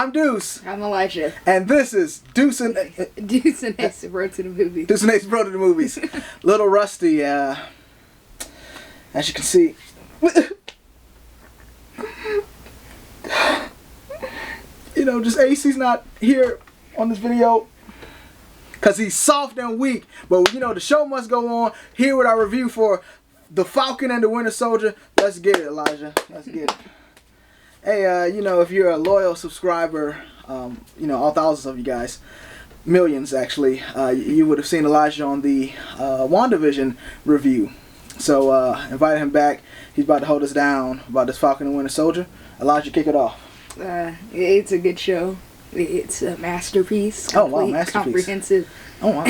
I'm Deuce. I'm Elijah. And this is Deuce and Deuce and Ace Road to the Movies. Deuce and Ace Road to the Movies. Little rusty, as you can see. You know, just Ace, he's not here on this video because he's soft and weak. But, you know, the show must go on. Here with our review for The Falcon and the Winter Soldier. Let's get it, Elijah. Let's get it. Hey, you know, if you're a loyal subscriber, you know, all thousands of you guys, millions actually, you would have seen Elijah on the WandaVision review. So, invited him back. He's about to hold us down about this Falcon and Winter Soldier. Elijah, kick it off. It's a good show. It's a masterpiece. Complete, oh, wow, masterpiece. Comprehensive. Oh, wow.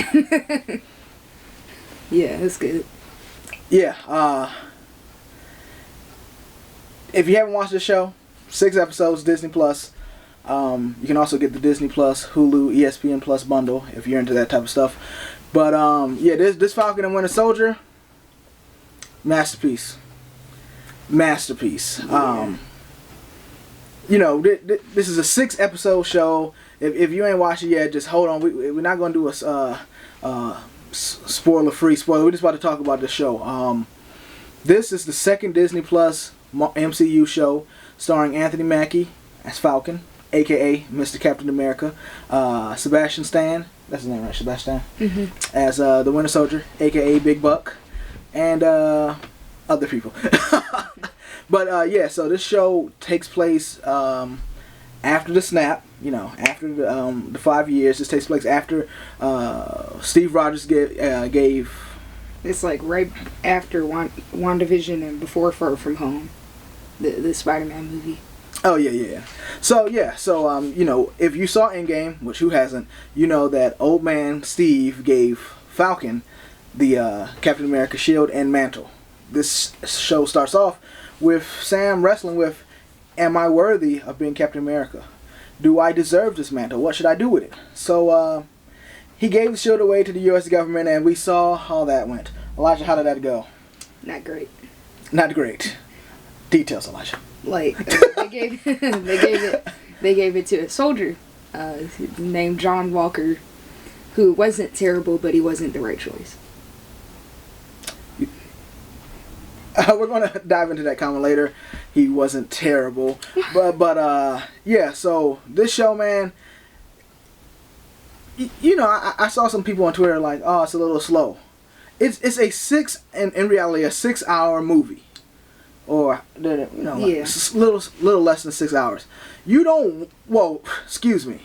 Yeah, it's good. Yeah, if you haven't watched the show, 6 episodes, Disney Plus. You can also get the Disney Plus, Hulu, ESPN Plus bundle if you're into that type of stuff. But yeah, this Falcon and Winter Soldier, masterpiece. Yeah. You know, this is a 6-episode show. If you ain't watched it yet, just hold on. We're not gonna do a spoiler-free spoiler. We're just about to talk about the show. This is the second Disney Plus MCU show starring Anthony Mackie as Falcon, aka Mr. Captain America, Sebastian Stan, that's his name, right? Sebastian, as the Winter Soldier, aka Big Buck, and other people. But yeah, so this show takes place after the snap. You know, after the 5 years. This takes place after Steve Rogers gave. It's like right after WandaVision and before Far From Home, the Spider-Man movie. Oh yeah. So you know, if you saw Endgame, which who hasn't, you know that old man Steve gave Falcon the Captain America shield and mantle. This show starts off with Sam wrestling with, am I worthy of being Captain America? Do I deserve this mantle? What should I do with it? So he gave the shield away to the U.S. government, and we saw how that went. Elijah, how did that go? Not great. Not great. Details, Elijah. Like they gave it to a soldier named John Walker, who wasn't terrible, but he wasn't the right choice. We're gonna dive into that comment later. He wasn't terrible, but yeah. So this show, man. You know, I saw some people on Twitter like, oh, it's a little slow. It's a in reality a 6-hour movie, or you know, like yeah, little less than 6 hours. You don't. Well, excuse me.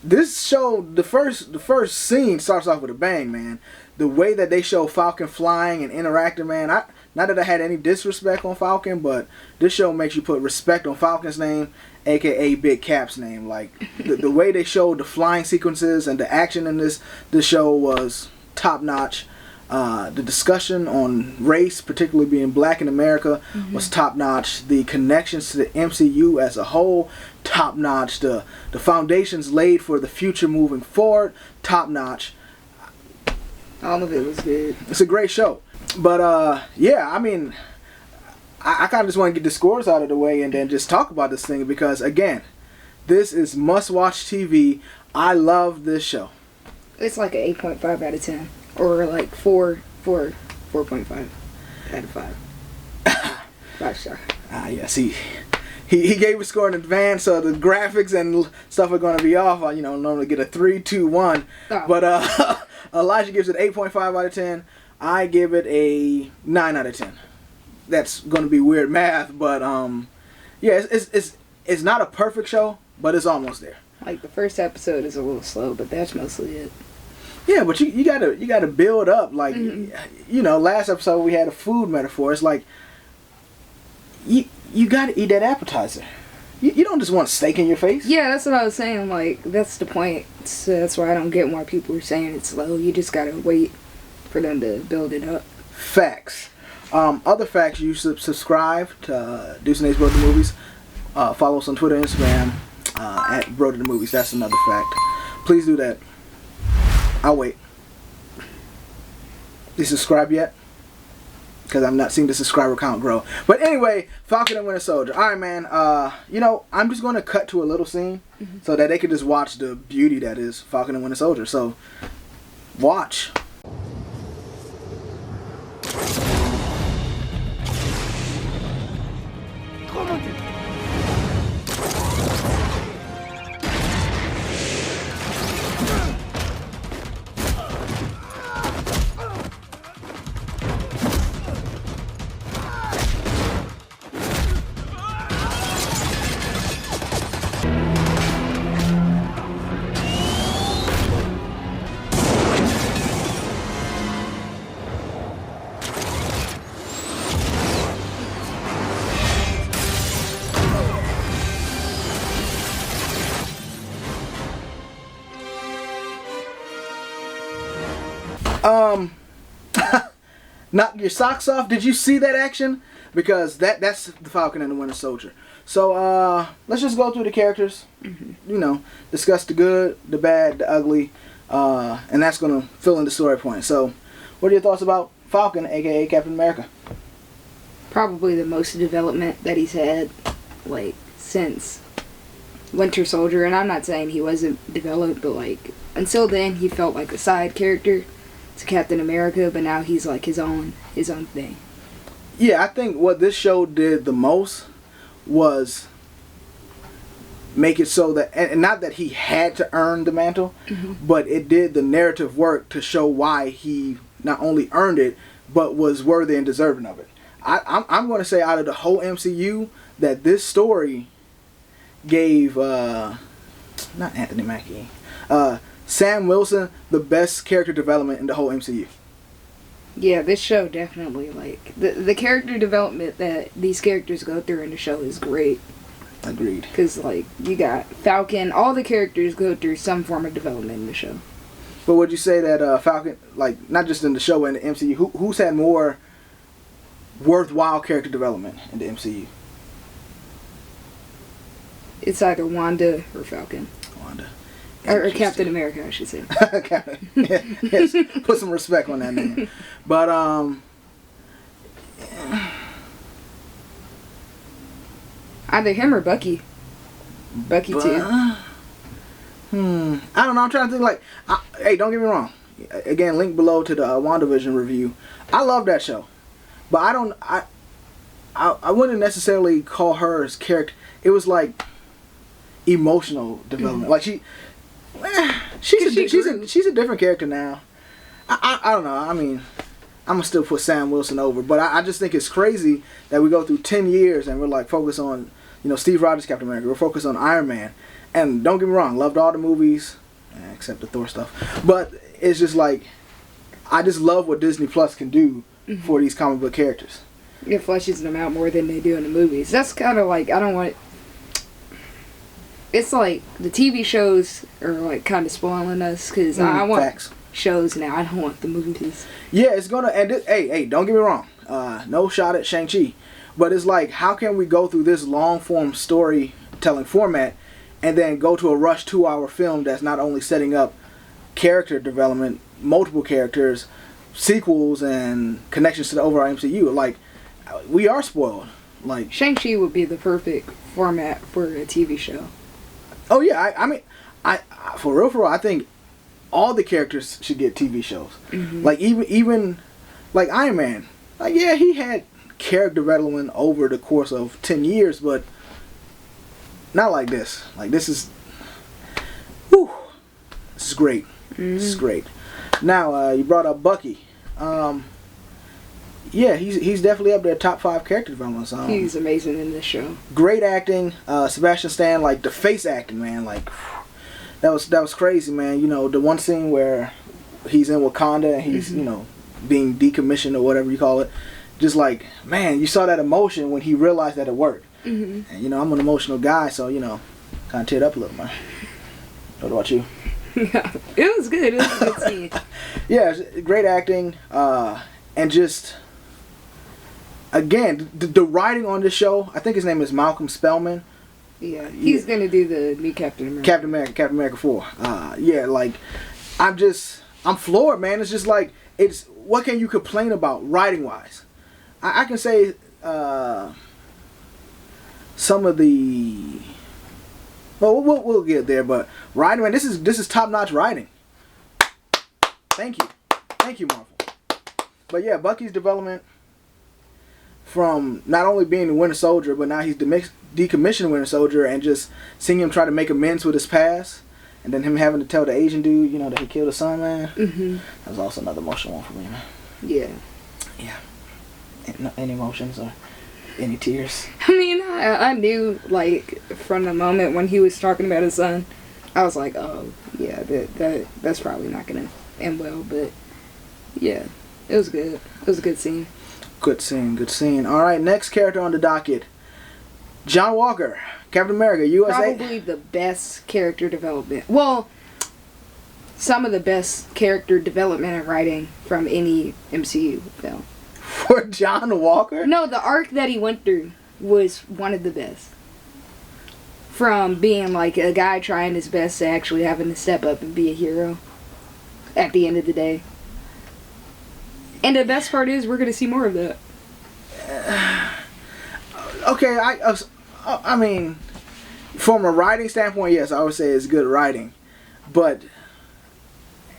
This show, the first scene starts off with a bang, man. The way that they show Falcon flying and interacting, man. Not that I had any disrespect on Falcon, but this show makes you put respect on Falcon's name, aka Big Cap's name. Like the way they showed the flying sequences and the action in this show was top notch. The discussion on race, particularly being black in America, was top notch. The connections to the MCU as a whole, top notch. The foundations laid for the future moving forward, top notch. All of it was good. It's a great show. But yeah, I mean, I kind of just want to get the scores out of the way and then just talk about this thing because again, this is must-watch TV. I love this show. It's like an 8.5 out of 10, or like 4.5 out of 5. 5 star. Yes, he gave a score in advance, so the graphics and stuff are going to be off. You know, normally get a 3, 2, 1, but Elijah gives it 8.5 out of 10. I give it a 9 out of 10. That's going to be weird math, but yeah, it's not a perfect show, but it's almost there. Like the first episode is a little slow, but that's mostly it. Yeah, but you gotta build up. Like you know, last episode we had a food metaphor. It's like you gotta eat that appetizer. You don't just want steak in your face. Yeah, that's what I was saying. Like that's the point. So that's why I don't get why people are saying it's slow. You just gotta wait for them to build it up. Facts. Other facts, you should subscribe to Deuce and Ace Road to the Movies. Follow us on Twitter and Instagram at Road to the Movies. That's another fact. Please do that. I'll wait. You subscribe yet? because I'm not seeing the subscriber count grow. But anyway, Falcon and Winter Soldier. All right, man. You know, I'm just going to cut to a little scene so that they can just watch the beauty that is Falcon and Winter Soldier. So, watch. Knock your socks off. Did you see that action? Because that's the Falcon and the Winter Soldier. So let's just go through the characters. You know, discuss the good, the bad, the ugly, and that's gonna fill in the story point. So, what are your thoughts about Falcon, aka Captain America? Probably the most development that he's had, like, since Winter Soldier. And I'm not saying he wasn't developed, but like until then, he felt like a side character to Captain America, but now he's like his own thing. Yeah, I think what this show did the most was make it so that, and not that he had to earn the mantle, but it did the narrative work to show why he not only earned it, but was worthy and deserving of it. I'm going to say out of the whole MCU that this story gave, not Anthony Mackie, Sam Wilson the best character development in the whole MCU. Yeah, this show definitely, like, the character development that these characters go through in the show is great. Agreed. Because, like, you got Falcon, all the characters go through some form of development in the show. But would you say that Falcon, like, not just in the show, in the MCU, who's had more worthwhile character development in the MCU? It's either Wanda or Falcon. Wanda. Or Captain America, I should say. Yes, put some respect on that name. But either him or Bucky. Bucky too. I don't know. I'm trying to think. Like, hey, don't get me wrong. Again, link below to the WandaVision review. I love that show, but I wouldn't necessarily call her as character. It was like emotional development. Like she's a different character now. I don't know. I mean, I'm gonna still put Sam Wilson over, but I just think it's crazy that we go through 10 years and we're like focused on, you know, Steve Rogers Captain America. We're focused on Iron Man, and don't get me wrong, loved all the movies except the Thor stuff. But it's just like I just love what Disney Plus can do for these comic book characters. It fleshes them out more than they do in the movies. That's kind of like, I don't want. It's like the TV shows are like kind of spoiling us because I want facts. Shows now. I don't want the movies. Yeah, it's gonna end it. Hey, don't get me wrong. No shot at Shang-Chi, but it's like, how can we go through this long form storytelling format and then go to a rush 2-hour film that's not only setting up character development, multiple characters, sequels, and connections to the overall MCU? Like, we are spoiled. Like, Shang-Chi would be the perfect format for a TV show. Oh yeah, I mean, for real, I think all the characters should get TV shows. Like even like Iron Man. Like, yeah, he had character development over the course of 10 years, but not like this. Like, this is, whew, this is great. This is great. Now, you brought up Bucky. Yeah, he's definitely up there, top 5 character developments. He's amazing in this show. Great acting. Sebastian Stan, like the face acting, man, like that was crazy, man. You know, the one scene where he's in Wakanda and he's you know, being decommissioned or whatever you call it. Just like, man, you saw that emotion when he realized that it worked. And you know, I'm an emotional guy, so you know, kind of teared up a little, man. What about you? Yeah, it was good. It was a good scene. Yeah, great acting, and just. Again, the writing on this show, I think his name is Malcolm Spellman. Yeah, he's gonna do the new Captain America. Captain America 4. Yeah, like, I'm floored, man. It's just like, what can you complain about writing wise? I can say some of the. Well, we'll get there, but writing, man, this is top notch writing. Thank you, Marvel. But yeah, Bucky's development from not only being the Winter Soldier, but now he's decommissioned Winter Soldier, and just seeing him try to make amends with his past, and then him having to tell the Asian dude, that he killed his son, man. Mm-hmm. That was also another emotional one for me, man. Yeah. Yeah. Any emotions or any tears? I mean, I knew, like, from the moment when he was talking about his son, I was like, oh, yeah, that's probably not going to end well, but, yeah, it was good. It was a good scene. Good scene. All right, next character on the docket. John Walker, Captain America, USA. Probably the best character development. Well, some of the best character development and writing from any MCU film. For John Walker? No, the arc that he went through was one of the best. From being like a guy trying his best to actually having to step up and be a hero at the end of the day. And the best part is we're going to see more of that. Okay, I mean, from a writing standpoint, yes, I would say it's good writing. But,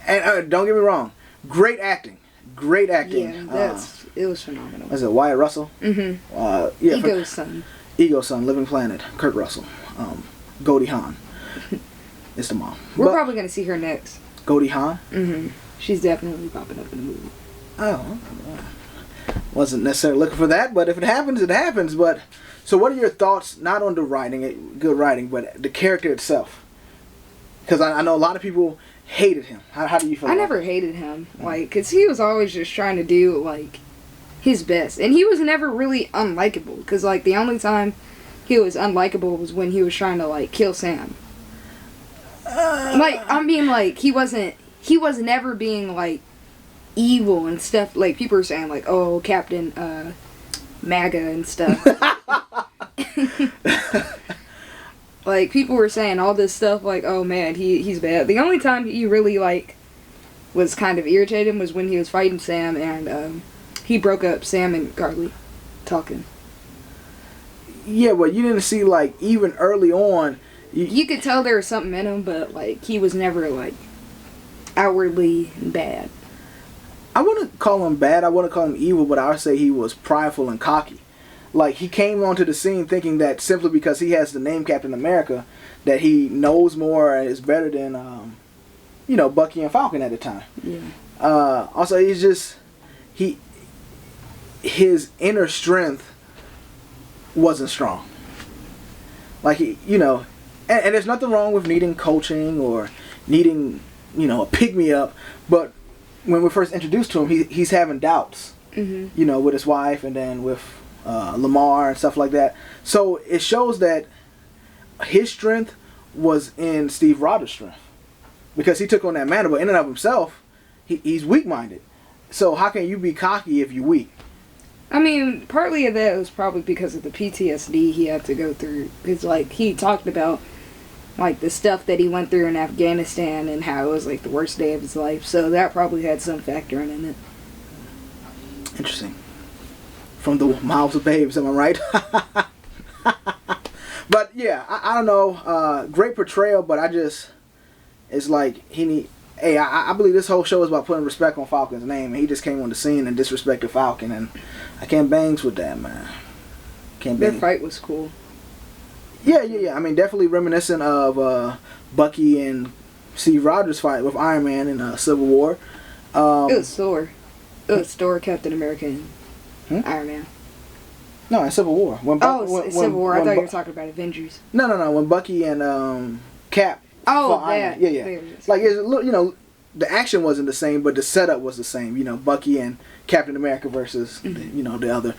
and don't get me wrong, great acting. Yeah, it was phenomenal. Was it Wyatt Russell? Mm-hmm. Yeah, Ego's son, Living Planet, Kurt Russell, Goldie Hawn. It's the mom. We're probably going to see her next. Goldie Hawn? Mm-hmm. She's definitely popping up in the movie. Oh, wasn't necessarily looking for that, but if it happens, it happens. But so, what are your thoughts? Not on the writing, good writing, but the character itself. Because I know a lot of people hated him. How do you feel? I never hated him, because he was always just trying to do like his best, and he was never really unlikable. Because like the only time he was unlikable was when he was trying to like kill Sam. He was never being like evil and stuff. Like people were saying like, oh, Captain MAGA and stuff. Like people were saying all this stuff like, oh man, he's bad. The only time he really like was kind of irritated was when he was fighting Sam, and he broke up Sam and Carly talking. Yeah, but you didn't see like even early on. You could tell there was something in him, but like he was never like outwardly bad. I wouldn't call him bad. I wouldn't call him evil, but I would say he was prideful and cocky. Like, he came onto the scene thinking that simply because he has the name Captain America, that he knows more and is better than, Bucky and Falcon at the time. Yeah. Also, he's just, his inner strength wasn't strong. Like, and there's nothing wrong with needing coaching or needing, a pick-me-up, but when we're first introduced to him, he's having doubts, with his wife and then with Lamar and stuff like that. So it shows that his strength was in Steve Rogers' strength, because he took on that mantle, but in and of himself, he's weak-minded. So how can you be cocky if you're weak? I mean, partly of that was probably because of the PTSD he had to go through. Because, like, he talked about, like, the stuff that he went through in Afghanistan and how it was, like, the worst day of his life. So that probably had some factor in it. Interesting. From the mouths of babes, am I right? But, yeah, I don't know. Great portrayal, but it's like I believe this whole show is about putting respect on Falcon's name, and he just came on the scene and disrespected Falcon, and I can't bangs with that, man. Their fight was cool. Yeah. I mean, definitely reminiscent of Bucky and Steve Rogers' fight with Iron Man in Civil War. It was Thor. It was Thor, Captain America, and Iron Man. No, in Civil War. Civil War. I thought you were talking about Avengers. No. When Bucky and Cap. Oh, that. Yeah. Like, it's, the action wasn't the same, but the setup was the same. Bucky and Captain America versus, the other.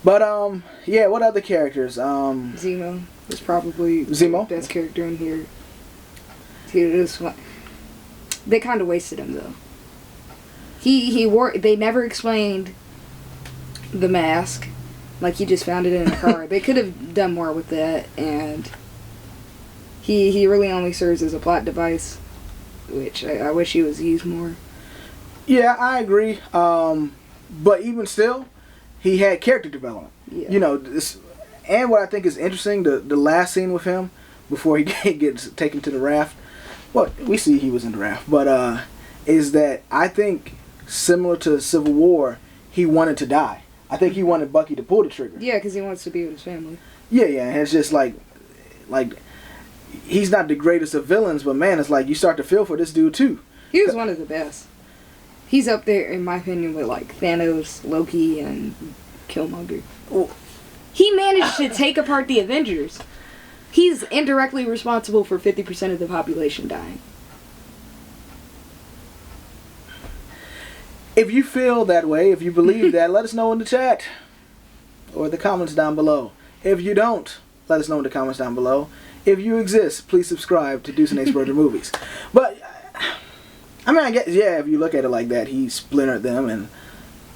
But, what other characters? Zemo was probably the best character in here. They kind of wasted him, though. They never explained the mask. Like, he just found it in a car. They could have done more with that, and he really only serves as a plot device, which I wish he was used more. Yeah, I agree. But even still, he had character development. Yeah. You know, and what I think is interesting, the last scene with him before he gets taken to the raft. Well, we see he was in the raft, but is that I think similar to Civil War, he wanted to die. I think he wanted Bucky to pull the trigger. Yeah, because he wants to be with his family. Yeah, and it's just like he's not the greatest of villains, but man, it's like you start to feel for this dude too. He was one of the best. He's up there, in my opinion, with like Thanos, Loki, and Killmonger. Well, he managed to take apart the Avengers. He's indirectly responsible for 50% of the population dying. If you feel that way, if you believe that, let us know in the chat or the comments down below. If you don't, let us know in the comments down below. If you exist, please subscribe to Deuce and Ace Brother Movies. But I mean, I guess, yeah, if you look at it like that, he splintered them and,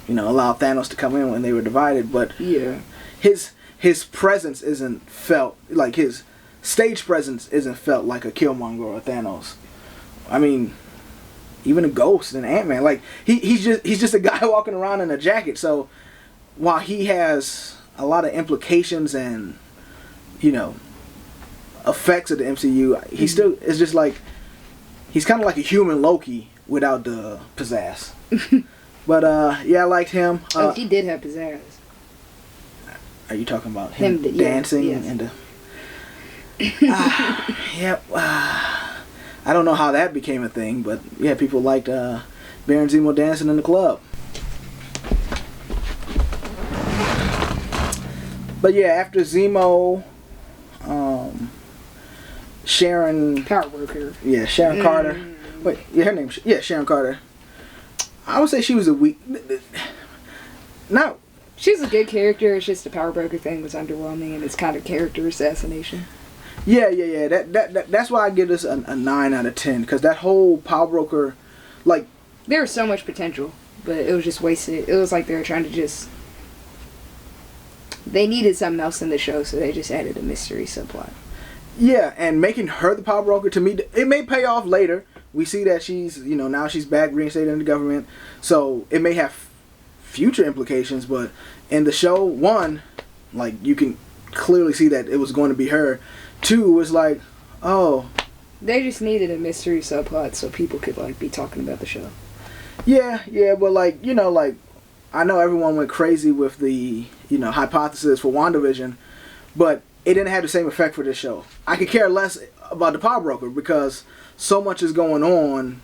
you know, allowed Thanos to come in when they were divided. But yeah, his presence isn't felt, like his stage presence isn't felt like a Killmonger or a Thanos. I mean, even a Ghost and Ant-Man, like he's just a guy walking around in a jacket. So while he has a lot of implications and, you know, effects of the MCU, he still is just like, he's kind of like a human Loki without the pizzazz. But yeah, I liked him. he did have pizzazz. Are you talking about him dancing and the? Yeah. I don't know how that became a thing, but yeah, people liked Baron Zemo dancing in the club. But yeah, after Zemo, Sharon... Power broker. Yeah, Sharon Carter. Wait, yeah, her name... Yeah, Sharon Carter. I would say she was a weak... Not... She's a good character, it's just the power broker thing was underwhelming and it's kind of character assassination. Yeah. That's why I give this a 9 out of 10, because that whole power broker, like... There was so much potential, but it was just wasted. It was like they were trying to just... They needed something else in the show, so they just added a mystery subplot. Yeah, and making her the power broker, to me, it may pay off later. We see that she's, you know, now she's back reinstated in the government, so it may have future implications, but in the show, one, like, you can clearly see that it was going to be her. Two, was like, oh. They just needed a mystery subplot so people could, like, be talking about the show. Yeah, but, like, you know, like, I know everyone went crazy with the, you know, hypothesis for WandaVision, but it didn't have the same effect for this show. I could care less about the power broker because so much is going on,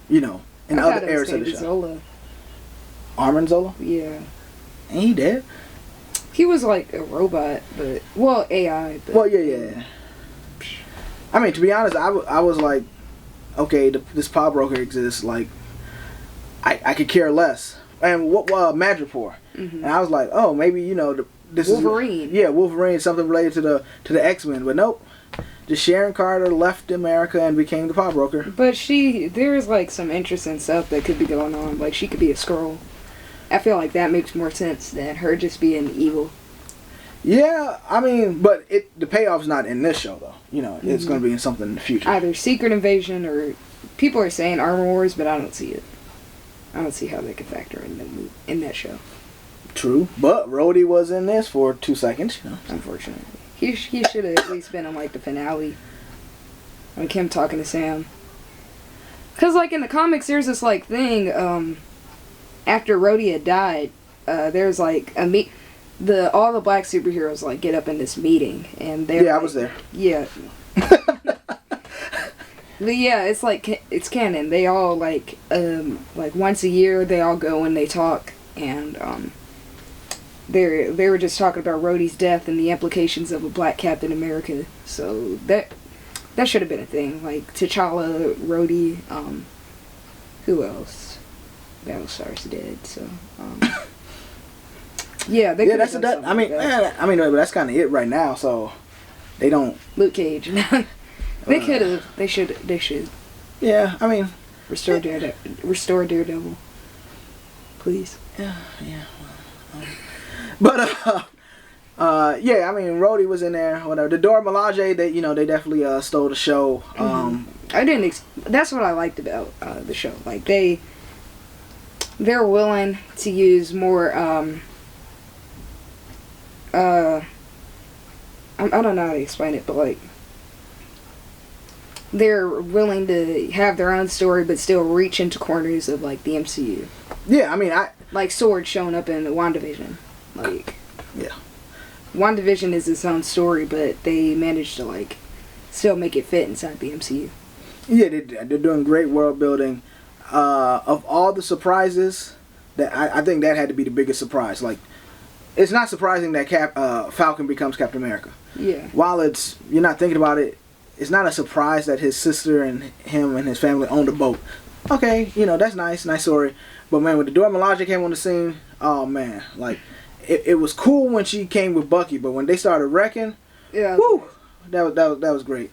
you know, in other areas of the show. Zola. Armin Zola? Yeah. Ain't he dead? He was like a robot, but... Well, AI. But, well, yeah. I mean, to be honest, I was like, okay, this power broker exists. Like, I could care less. And what Madripoor. Mm-hmm. And I was like, oh, maybe, you know, this Wolverine. Wolverine, something related to the X-Men. But nope. Just Sharon Carter left America and became the power broker. But there's like some interesting stuff that could be going on. Like, she could be a Skrull. I feel like that makes more sense than her just being evil. Yeah, I mean, but the payoff's not in this show, though. You know, it's going to be in something in the future. Either Secret Invasion or... People are saying Armor Wars, but I don't see it. I don't see how they could factor in that show. True, but Rhodey was in this for 2 seconds, you know. Unfortunately. He should have at least been in, like, the finale. Like, him talking to Sam. Because, like, in the comics, there's this, like, thing, after Rhodey had died, there's, like, all the black superheroes, like, get up in this meeting, and they're... Yeah, like, I was there. Yeah. But yeah, it's like, it's canon. They all, like once a year, they all go and they talk, and, they were just talking about Rhodey's death and the implications of a black Captain America. So that should have been a thing. Like, T'Challa, Rhodey, who else? Battlestar's dead, so, yeah, they could have done something. I mean, but that's kind of it right now, so they don't... Luke Cage. They could have. They should. Yeah, I mean... Restore Daredevil. Please. Yeah. But, yeah, I mean, Rhodey was in there, whatever. The Dora Milaje, they definitely stole the show. That's what I liked about the show. Like, they're willing to use more I don't know how to explain it, but like they're willing to have their own story, but still reach into corners of like the MCU. Yeah, I mean, like Sword showing up in WandaVision. Like, yeah, WandaVision is its own story, but they managed to like still make it fit inside the MCU. Yeah, they're doing great world building. Of all the surprises, that I think that had to be the biggest surprise. Like, it's not surprising that Falcon becomes Captain America. Yeah. While you're not thinking about it, it's not a surprise that his sister and him and his family owned a boat. Okay, that's nice story. But man, when the Dora Milaje came on the scene, oh man, like it was cool when she came with Bucky, but when they started wrecking, yeah, woo, that was great.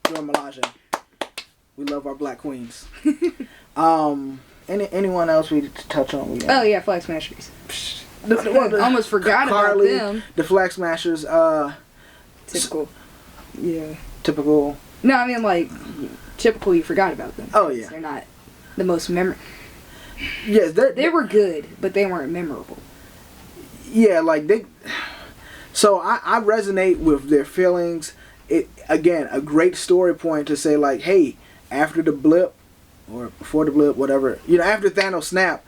Dora Milaje, we love our black queens. Anyone else we touch on? Oh yeah, Flag Smashers. Almost forgot Carly, about them. The Flag Smashers. Typical. Yeah. Typical. No, I mean like typical. You forgot about them. Oh yeah. They're not the most memorable. Yes, they were good, but they weren't memorable. Yeah, like they. So I resonate with their feelings. It again a great story point to say like, hey, after the blip, or before the blip, whatever. After Thanos snapped,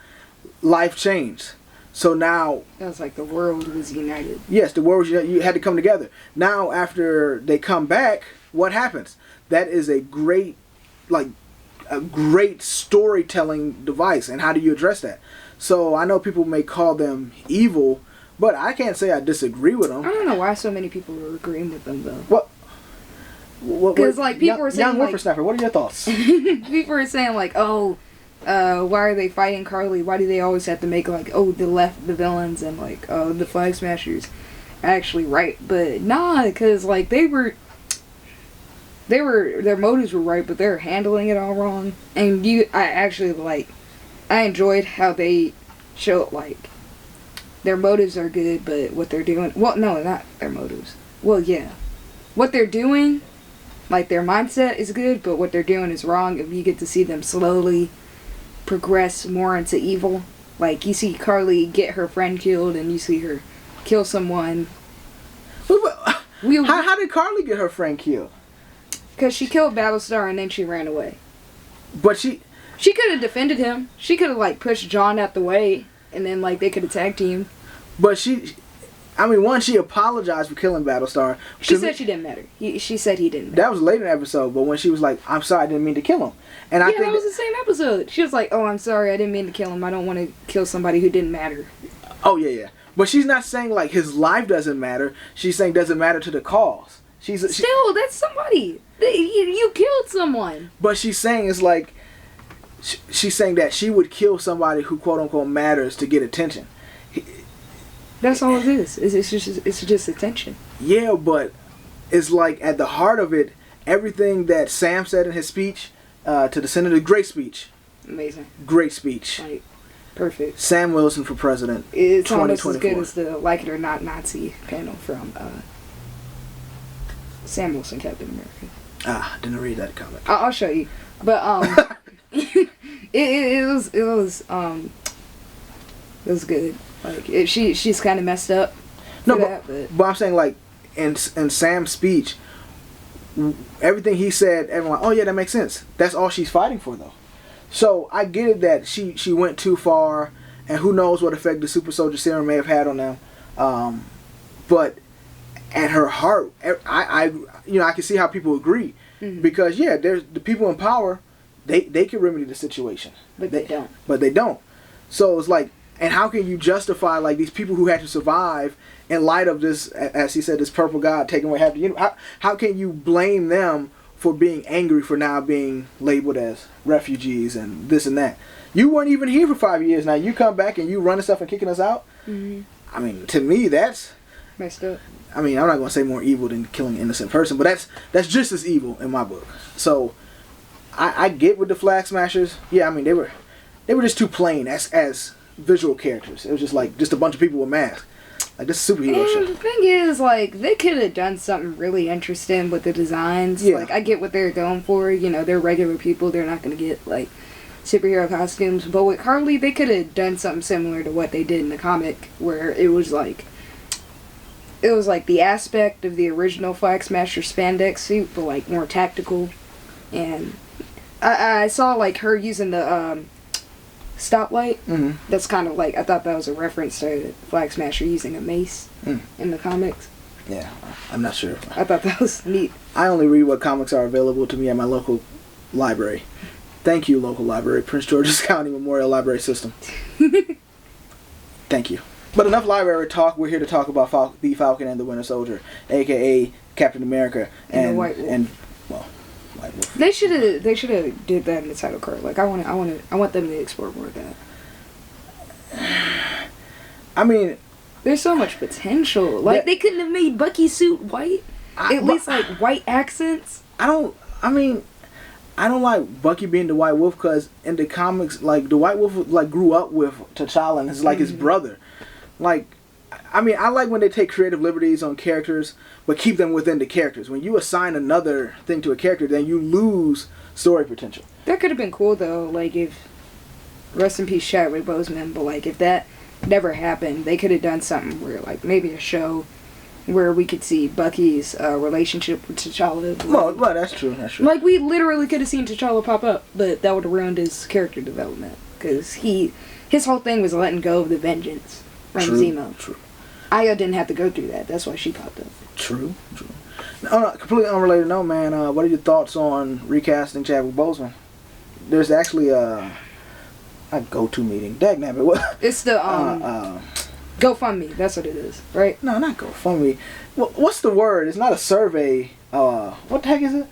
life changed. So now... That was like the world was united. Yes, the world was united. You had to come together. Now, after they come back, what happens? That is a great storytelling device. And how do you address that? So, I know people may call them evil, but I can't say I disagree with them. I don't know why so many people were agreeing with them, though. What? Because, like, people were saying, Young Whippersnapper, what are your thoughts? People were saying, like, why are they fighting Carly? Why do they always have to make like, the villains and like, the Flag Smashers are actually right? But nah, because like their motives were right, but they're handling it all wrong. And I enjoyed how they showed like their motives are good, but what they're doing, well, no, not their motives. Well, yeah, what they're doing, like their mindset is good, but what they're doing is wrong. If you get to see them slowly progress more into evil, like you see Carly get her friend killed and you see her kill someone. How did Carly get her friend killed? Because she killed Battlestar and then she ran away. But she could have defended him. She could have like pushed John out the way and then like they could have tag teamed. But she apologized for killing Battlestar. She said she didn't matter. She said he didn't matter. That was later in the episode, but when she was like, I'm sorry, I didn't mean to kill him. And I think that was the same episode. She was like, oh, I'm sorry, I didn't mean to kill him. I don't want to kill somebody who didn't matter. Oh, yeah. But she's not saying like his life doesn't matter. She's saying doesn't matter to the cause. Still, that's somebody. You killed someone. But she's saying it's like, she's saying that she would kill somebody who quote unquote matters to get attention. That's all it is. It's just attention. Yeah, but it's like at the heart of it, everything that Sam said in his speech to the senator, great speech. Amazing. Great speech. Like, perfect. Sam Wilson for president. It's almost as good as the Like It or Not Nazi panel from Sam Wilson, Captain America. Didn't read that comic. I'll show you. But it was good. Like she's kind of messed up. No, but I'm saying like in Sam's speech, everything he said, everyone, oh yeah, that makes sense. That's all she's fighting for though. So I get it that she went too far, and who knows what effect the super soldier serum may have had on them. But at her heart, I can see how people agree, because there's the people in power, they can remedy the situation, but they don't. But they don't. So it's like, and how can you justify like these people who had to survive in light of this, as he said, this purple god taking away half the how can you blame them for being angry for now being labeled as refugees and this and that? You weren't even here for 5 years. Now you come back and you running stuff and kicking us out. Mm-hmm. I mean, to me, that's messed up. I mean, I'm not gonna say more evil than killing an innocent person, but that's just as evil in my book. So I get with the Flag Smashers. Yeah, I mean they were just too plain as visual characters. It was just like just a bunch of people with masks. Like this superhero show. The thing is, like, they could have done something really interesting with the designs. Yeah. Like, I get what they're going for. You know, they're regular people. They're not going to get, like, superhero costumes. But with Carly, they could have done something similar to what they did in the comic, where it was like the aspect of the original Flag Smasher spandex suit, but like more tactical. And I saw like her using the stoplight. Mm-hmm. That's kind of like, I thought that was a reference to Flag Smasher using a mace in the comics. Yeah, I'm not sure. I thought that was neat. I only read what comics are available to me at my local library. Thank you, local library, Prince George's County Memorial Library System. Thank you. But enough library talk. We're here to talk about the Falcon and the Winter Soldier, aka Captain America And the White Wolf. White Wolf. They should have did that in the title card. Like I want them to explore more of that. I mean, there's so much potential. Like they couldn't have made Bucky's suit white. At least like white accents. I don't like Bucky being the White Wolf because in the comics, like the White Wolf like grew up with T'Challa and is like his brother. Like, I mean, I like when they take creative liberties on characters, but keep them within the characters. When you assign another thing to a character, then you lose story potential. That could have been cool though. Like if, rest in peace, Chadwick Boseman. But like if that never happened, they could have done something where like maybe a show where we could see Bucky's relationship with T'Challa. Well, that's true. That's true. Like we literally could have seen T'Challa pop up, but that would have ruined his character development because his whole thing was letting go of the vengeance from Zemo. True. Aya didn't have to go through that. That's why she popped up. True. On a completely unrelated note, man, what are your thoughts on recasting Chadwick Boseman? There's actually a go-to meeting. Dagnabbit. What? It's the GoFundMe. That's what it is, right? No, not GoFundMe. What's the word? It's not a survey. What the heck is it?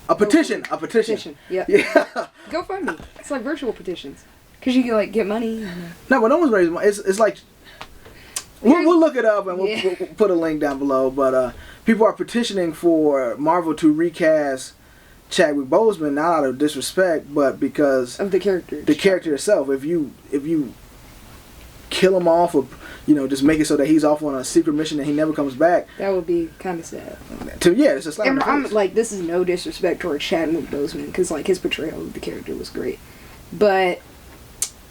A petition. A petition. Yeah. GoFundMe. It's like virtual petitions. Because you can like get money. No, but no one's raising money. It's like we'll look it up and we'll put a link down below. But people are petitioning for Marvel to recast Chadwick Boseman, not out of disrespect, but because of the character. The character itself. If you kill him off, or just make it so that he's off on a secret mission and he never comes back, that would be kind of sad. It's just like I'm like, this is no disrespect towards Chadwick Boseman because like his portrayal of the character was great, but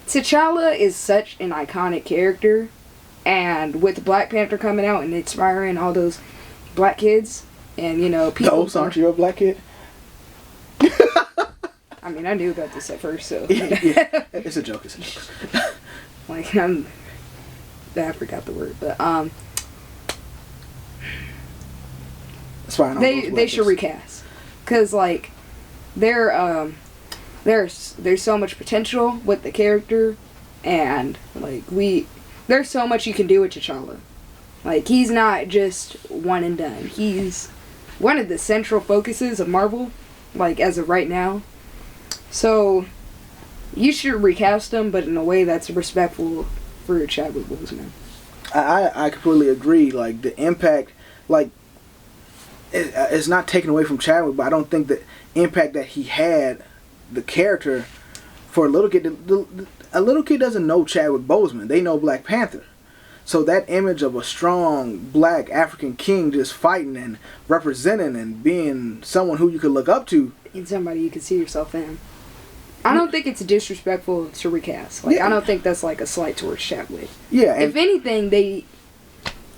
T'Challa is such an iconic character, and with Black Panther coming out and inspiring all those black kids, and people. Those aren't you a black kid? I mean, I knew about this at first, so. Yeah, it's a joke. Like I forgot the word, but they should recast, cause like there's so much potential with the character, and like there's so much you can do with T'Challa. Like he's not just one and done. He's one of the central focuses of Marvel, like as of right now. So you should recast him, but in a way that's respectful for Chadwick Boseman. I completely agree. Like the impact, like it's not taken away from Chadwick, but I don't think the impact that he had, the character, for a little kid. A little kid doesn't know Chadwick Boseman. They know Black Panther. So that image of a strong black African king just fighting and representing and being someone who you could look up to, and somebody you could see yourself in. I don't think it's disrespectful to recast. Like I don't think that's like a slight towards Chadwick. Yeah. If anything,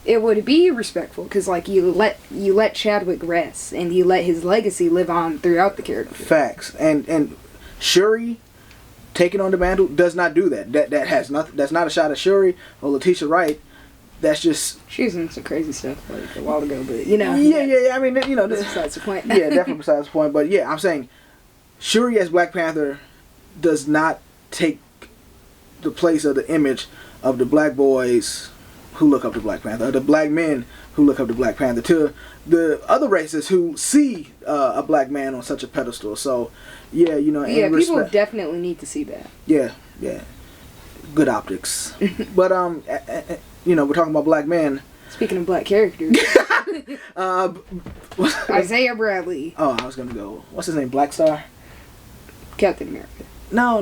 it would be respectful because like you let Chadwick rest and you let his legacy live on throughout the character. Facts. And Shuri taking on the mantle does not do that. That has nothing. That's not a shot at Shuri or Letitia Wright. That's just she was in some crazy stuff like a while ago, but Yeah. I mean, that's besides the point. Yeah, definitely besides the point. But yeah, I'm saying Shuri as Black Panther does not take the place of the image of the black boys who look up to Black Panther, or the black men who look up to Black Panther, to the other races who see a black man on such a pedestal. So, yeah, people definitely need to see that. Yeah, good optics. But we're talking about black men. Speaking of black characters, Isaiah Bradley. Oh, I was gonna go. What's his name? Black Star. Captain America. No.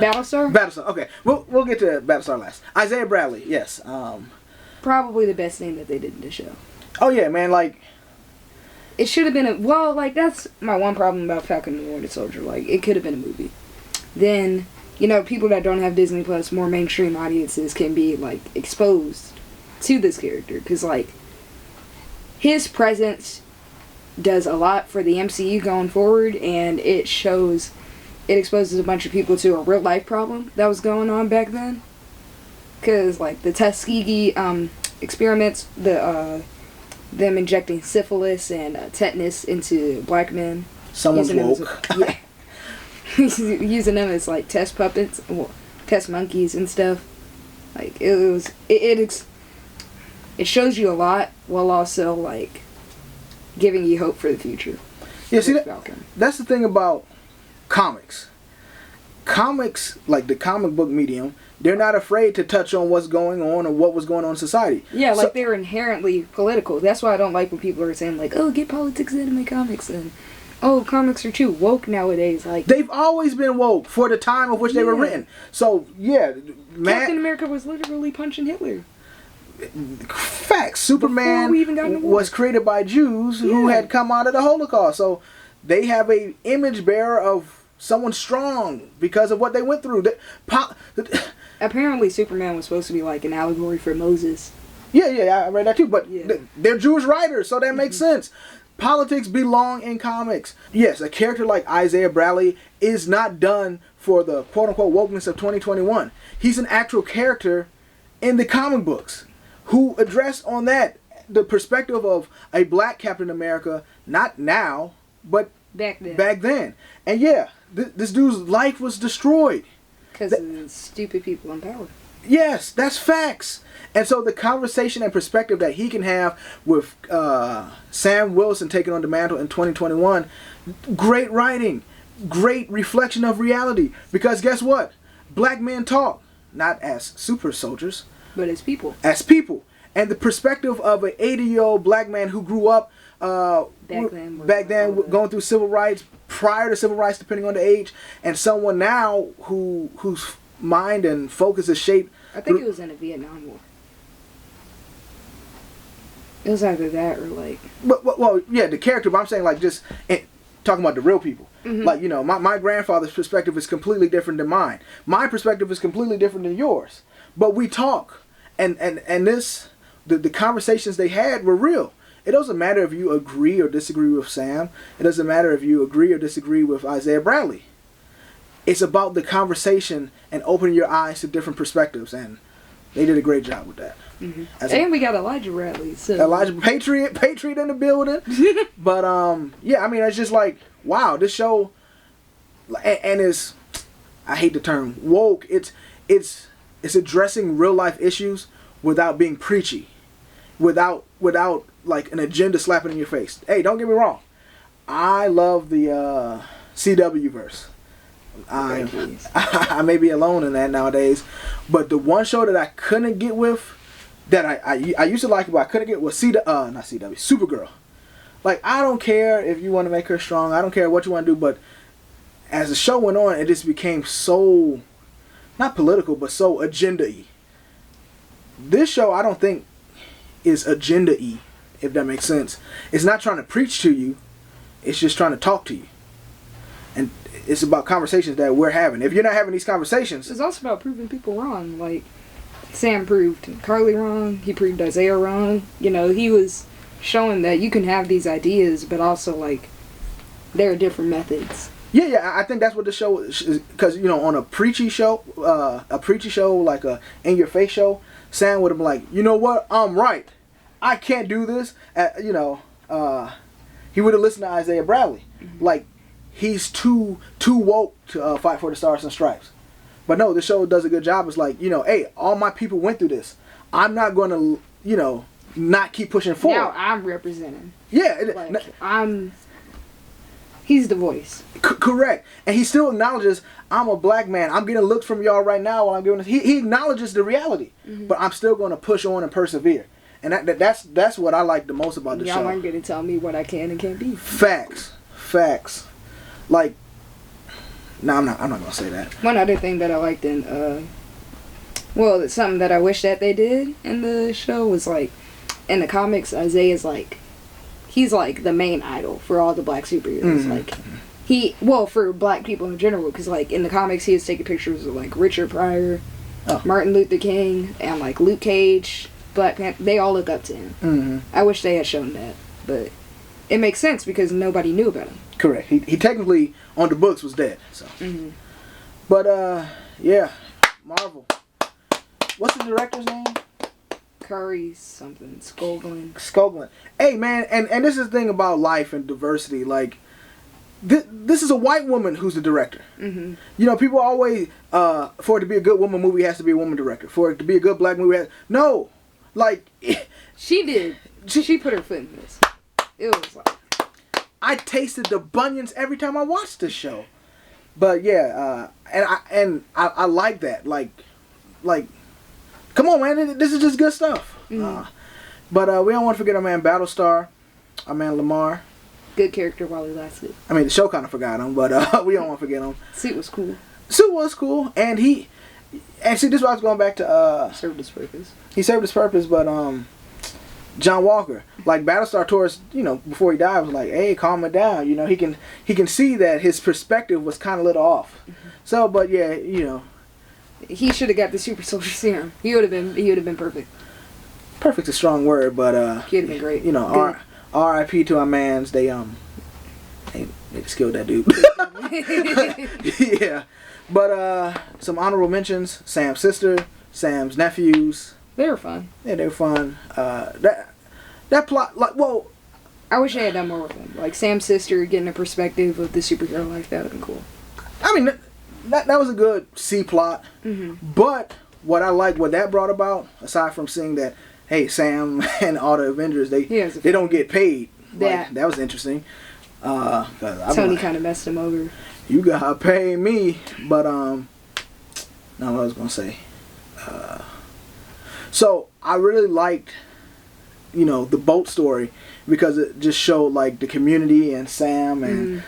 Battlestar? Battlestar. Okay, we'll get to Battlestar last. Isaiah Bradley. Yes. Probably the best thing that they did in the show. Oh yeah, man. Like, it should have been that's my one problem about Falcon the Winter Soldier. Like, it could have been a movie. then, you know, people that don't have Disney Plus, more mainstream audiences can be, like, exposed to this character. Because, like, his presence does a lot for the MCU going forward, and it exposes a bunch of people to a real life problem that was going on back then. Because, like, the Tuskegee experiments, them injecting syphilis and tetanus into black men. Someone's woke. Yeah. Using them as, like, test puppets, well, test monkeys and stuff. Like, it shows you a lot, while also, like, giving you hope for the future. Yeah, see, that's the thing about comics. Comics, like the comic book medium, they're not afraid to touch on what's going on or what was going on in society. Yeah, like, they're inherently political. That's why I don't like when people are saying, like, oh, get politics into my comics, and oh, comics are too woke nowadays. Like, they've always been woke for the time of which they were written. So, yeah, Captain America was literally punching Hitler. Facts. Superman was created by Jews who had come out of the Holocaust. So they have a image bearer of someone strong because of what they went through. Apparently Superman was supposed to be like an allegory for Moses. Yeah, I read that too. But they're Jewish writers, so that makes sense. Politics belong in comics. Yes, a character like Isaiah Bradley is not done for the quote-unquote wokeness of 2021. He's an actual character in the comic books who addressed on that the perspective of a black Captain America, not now, but back then. And yeah, this dude's life was destroyed. Because of the stupid people in power. Yes, that's facts. And so the conversation and perspective that he can have with Sam Wilson taking on the mantle in 2021, great writing, great reflection of reality. Because guess what? Black men talk, not as super soldiers, but as people. As people. And the perspective of an 80-year-old black man who grew up back then going through civil rights, prior to civil rights, depending on the age, and someone now whose mind and focus is shaped. I think it was in the Vietnam War. It was either that or like... Well, yeah, the character, but I'm saying like just talking about the real people. Mm-hmm. Like, you know, my grandfather's perspective is completely different than mine. My perspective is completely different than yours. But we talk. And this, the conversations they had were real. It doesn't matter if you agree or disagree with Sam. It doesn't matter if you agree or disagree with Isaiah Bradley. It's about the conversation and opening your eyes to different perspectives. And they did a great job with that. Mm-hmm. And we got Elijah Bradley. So. Elijah, Patriot in the building. But, yeah, I mean, it's just like, wow, this show, and it's, I hate the term, woke. It's addressing real life issues without being preachy, without like an agenda slapping in your face. Hey, don't get me wrong, I love the CW verse. I may be alone in that nowadays, but the one show that I couldn't get with, that I used to like it, but I couldn't get was Supergirl. Like, I don't care if you want to make her strong. I don't care what you want to do, but as the show went on, it just became so, not political, but so agenda-y. This show, I don't think, is agenda-y, if that makes sense. It's not trying to preach to you. It's just trying to talk to you. And it's about conversations that we're having. If you're not having these conversations... It's also about proving people wrong. Like, Sam proved Carly wrong. He proved Isaiah wrong. You know, he was showing that you can have these ideas, but also, like, there are different methods. Yeah, I think that's what the show is, because, you know, on a preachy show like a in-your-face show, Sam would have been like, you know what, I'm right. I can't do this. He would have listened to Isaiah Bradley. Mm-hmm. Like, he's too woke to fight for the Stars and Stripes. But no, the show does a good job. It's like, you know, hey, all my people went through this. I'm not going to, you know, not keep pushing forward. Now I'm representing. Yeah. Like, he's the voice. Correct. And he still acknowledges, I'm a black man. I'm getting looks from y'all right now while I'm giving this. He acknowledges the reality. Mm-hmm. But I'm still going to push on and persevere. And that's what I like the most about the show. Y'all aren't going to tell me what I can and can't be. Facts. Like, no, I'm not going to say that. One other thing that I liked in, it's something that I wish that they did in the show was, like, in the comics, Isaiah's, like, he's, like, the main idol for all the black superheroes. Mm-hmm. Like, For black people in general, because, like, in the comics, he was taking pictures of, like, Richard Pryor, Oh. Martin Luther King, and, like, Luke Cage, Black Panther. They all look up to him. Mm-hmm. I wish they had shown that, but it makes sense because nobody knew about him. Correct. He technically, on the books, was dead. So. Mm-hmm. But, yeah. Marvel. What's the director's name? Curry something. Skoglund. Hey, man, and this is the thing about life and diversity. Like, this is a white woman who's the director. Mm-hmm. You know, people always, for it to be a good woman movie, it has to be a woman director. For it to be a good black movie, no. Like, she did. She put her foot in this. It was like, I tasted the bunions every time I watched this show. But yeah, and I like that. Like, come on, man, this is just good stuff. Mm-hmm. But we don't want to forget our man Battlestar, our man Lamar. good character while he lasted. I mean, the show kind of forgot him, but we don't want to forget him. Suit was cool. Suit was cool, and see, this is why I was going back to Served his purpose. He served his purpose, but John Walker, like Battlestar towards, before he died, was like, hey, calm it down. He can see that his perspective was kind of a little off. Mm-hmm. So, but yeah, he should have got the super soldier serum. He would have been perfect. Perfect's a strong word, but he'd have been great. R.I.P. to our mans. They just killed that dude. Yeah, but some honorable mentions: Sam's sister, Sam's nephews. They were fun. Yeah, they were fun. That plot, I wish I had done more with them. Like Sam's sister getting a perspective of the superhero life. That would have been cool. I mean, that was a good C plot. Mm-hmm. But what that brought about, aside from seeing that, hey, Sam and all the Avengers, they don't get paid. That was interesting. Tony kind of messed him over. You gotta pay me, but no, what I was gonna say. So I really liked, the boat story because it just showed like the community and Sam and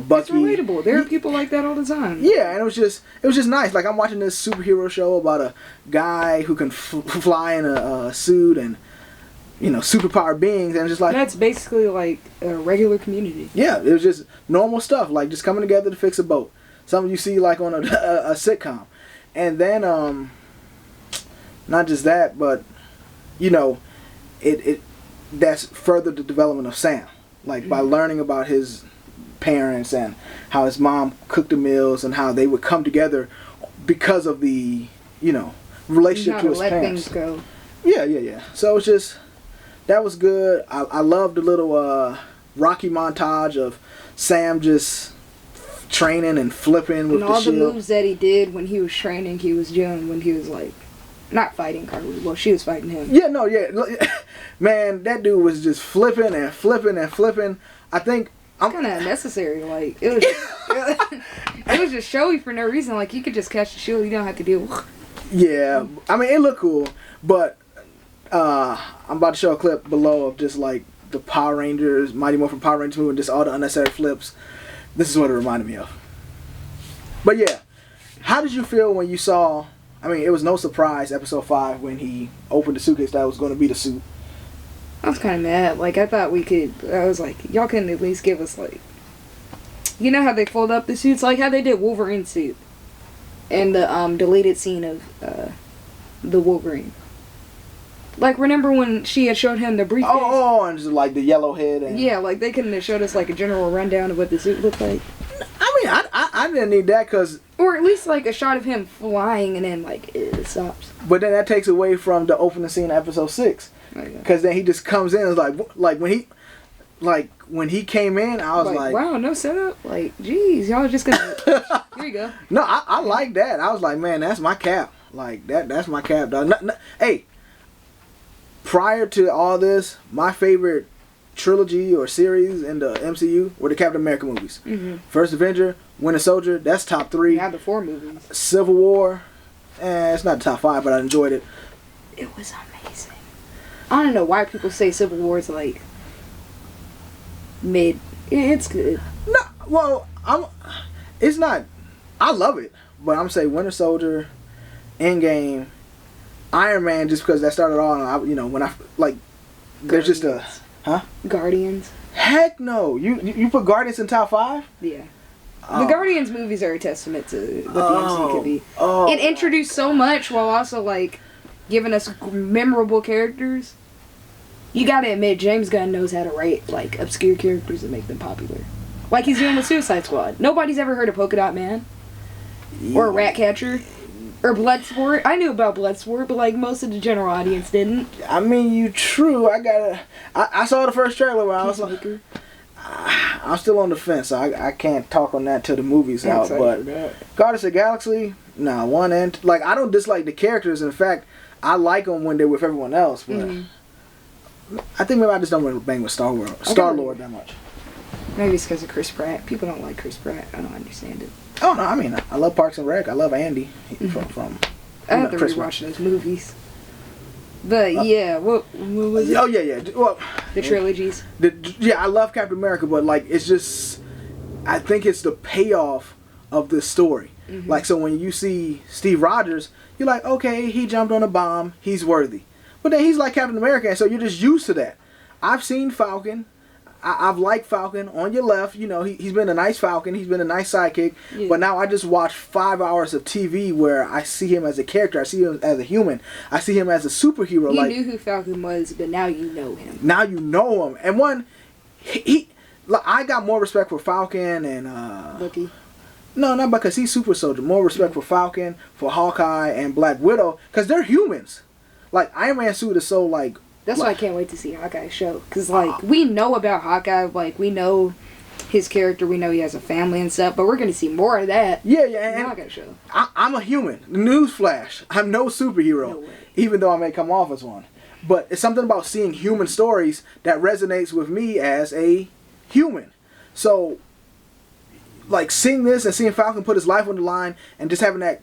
Bucky. It's relatable. There are people like that all the time. Yeah, and it was just nice. Like I'm watching this superhero show about a guy who can fly in a suit and superpower beings, and just like that's basically like a regular community. Yeah, it was just normal stuff, like just coming together to fix a boat. Something you see like on a sitcom, and then not just that, but that's furthered the development of Sam, like by learning about his parents and how his mom cooked the meals and how they would come together because of the relationship to his parents. Things go. Yeah. So it's just that was good. I loved the little Rocky montage of Sam just training and flipping with and all the shield. The moves that he did when he was training, he was doing when he was like. Not fighting Carly. Well, she was fighting him. Yeah, no, yeah. Man, that dude was just flipping and flipping and flipping. I think... It's kind of unnecessary. Like, it was it was just showy for no reason. Like, you could just catch the shield. You don't have to deal with... Yeah. I mean, it looked cool. But I'm about to show a clip below of just, like, the Power Rangers, Mighty Morphin Power Rangers movie, and just all the unnecessary flips. This is what it reminded me of. But, yeah. How did you feel when you saw... I mean, it was no surprise, episode 5, when he opened the suitcase, that was going to be the suit. I was kind of mad. Like, I thought I was like, y'all couldn't at least give us, like... You know how they fold up the suits? Like how they did Wolverine's suit. And the deleted scene of the Wolverine. Like, remember when she had showed him the briefcase? Oh, and just like the yellow head. And... Yeah, like they couldn't have showed us like a general rundown of what the suit looked like. I mean, I didn't need that because... Or at least like a shot of him flying and then like it stops. But then that takes away from the opening scene of episode 6. Because then he just comes in and is like when he came in, I was like... Wow, no setup? Like, geez, y'all are just gonna... Here you go. No, I like that. I was like, man, that's my cap. Like, that's my cap, dog. Hey, prior to all this, my favorite trilogy or series in the MCU were the Captain America movies. Mm-hmm. First Avenger, Winter Soldier, that's top 3. Yeah, the 4 movies. Civil War, it's not top 5, but I enjoyed it. It was amazing. I don't know why people say Civil War is like mid. It's good. No, well, it's not. I love it, but I'm saying Winter Soldier, Endgame, Iron Man, just because that started all. When I like, there's just a. Huh? Guardians. Heck no! You put Guardians in top 5? Yeah. The Guardians movies are a testament to what the MCU could be. It introduced so much while also like giving us memorable characters. You gotta admit, James Gunn knows how to write like obscure characters and make them popular. Like he's doing with Suicide Squad. Nobody's ever heard of Polka Dot Man. Or Ratcatcher. Or Bloodsport. I knew about Bloodsport, but like most of the general audience didn't. I mean, you true. I saw the first trailer where I was like, I'm still on the fence, so I can't talk on that till the movie's out. But Guardians of the Galaxy, nah, one and like I don't dislike the characters. In fact, I like them when they're with everyone else. But I think maybe I just don't want to bang with Star Lord that much. Maybe it's because of Chris Pratt. People don't like Chris Pratt. I don't understand it. Oh no, I mean I love Parks and Rec. I love Andy from I have to rewatch those movies. But yeah, what was it? Oh yeah. Well, the trilogies. I love Captain America, but like it's just, I think it's the payoff of this story. Like so when you see Steve Rogers, you're like, okay, he jumped on a bomb, he's worthy. But then he's like Captain America, and so you're just used to that. I've seen Falcon. I've liked Falcon. On your left, you know, he's been a nice Falcon. He's been a nice sidekick. Yeah. But now I just watched 5 hours of TV where I see him as a character. I see him as a human. I see him as a superhero. You knew who Falcon was, but now you know him. Now you know him. And I got more respect for Falcon and... Bucky? No, not because he's Super Soldier. More respect for Falcon, for Hawkeye, and Black Widow. Because they're humans. Like, Iron Man suit is so, like... That's why I can't wait to see Hawkeye's show. Because, like, we know about Hawkeye. Like, we know his character. We know he has a family and stuff. But we're going to see more of that. Yeah. And Hawkeye's show. I'm a human. Newsflash. I'm no superhero. No way. Even though I may come off as one. But it's something about seeing human stories that resonates with me as a human. So, like, seeing this and seeing Falcon put his life on the line and just having that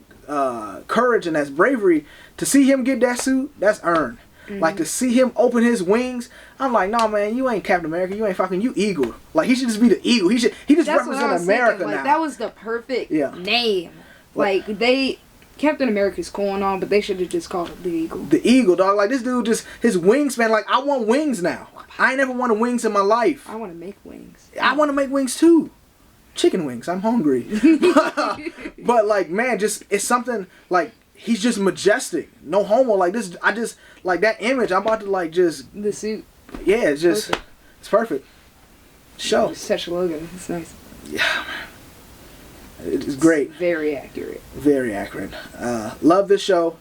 courage and that bravery to see him get that suit, that's earned. Like, to see him open his wings, I'm like, no, man, you ain't Captain America, you ain't Falcon, you Eagle. Like, he should just be the Eagle. He just represent America thinking. now. Like, that was the perfect name. Like, Captain America's cool and all, but they should have just called him the Eagle. The Eagle, dog. Like, this dude just, his wingspan, like, I want wings now. I ain't never wanted wings in my life. I want to make wings. I want to make wings, too. Chicken wings. I'm hungry. But, like, man, just, it's something, like, he's just majestic. No homo. Like, this, I just, like, that image, I'm about to, like, just... The suit. Yeah, it's just, perfect. It's perfect. Show. It's such a logo. It's nice. Yeah, man. It's great. Very accurate. Very accurate. Love this show.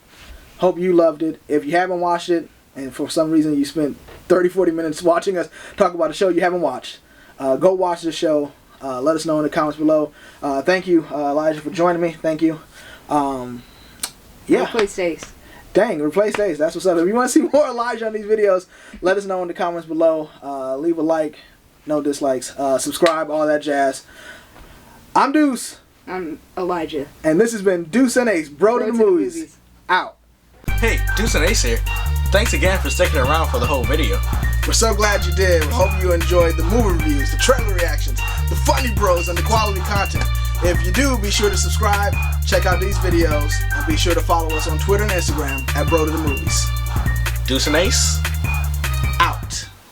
Hope you loved it. If you haven't watched it, and for some reason you spent 30, 40 minutes watching us talk about a show you haven't watched, go watch the show. Let us know in the comments below. Thank you, Elijah, for joining me. Thank you. Yeah. Replace Days. Dang, replace Days. That's what's up. If you want to see more Elijah on these videos, let us know in the comments below. Leave a like, no dislikes, subscribe, all that jazz. I'm Deuce. I'm Elijah. And this has been Deuce and Ace, Bro to the Movies. Out. Hey, Deuce and Ace here. Thanks again for sticking around for the whole video. We're so glad you did. We hope you enjoyed the movie reviews, the trailer reactions, the funny bros, and the quality content. If you do, be sure to subscribe, check out these videos, and be sure to follow us on Twitter and Instagram at Bro to the Movies. Deuce and Ace.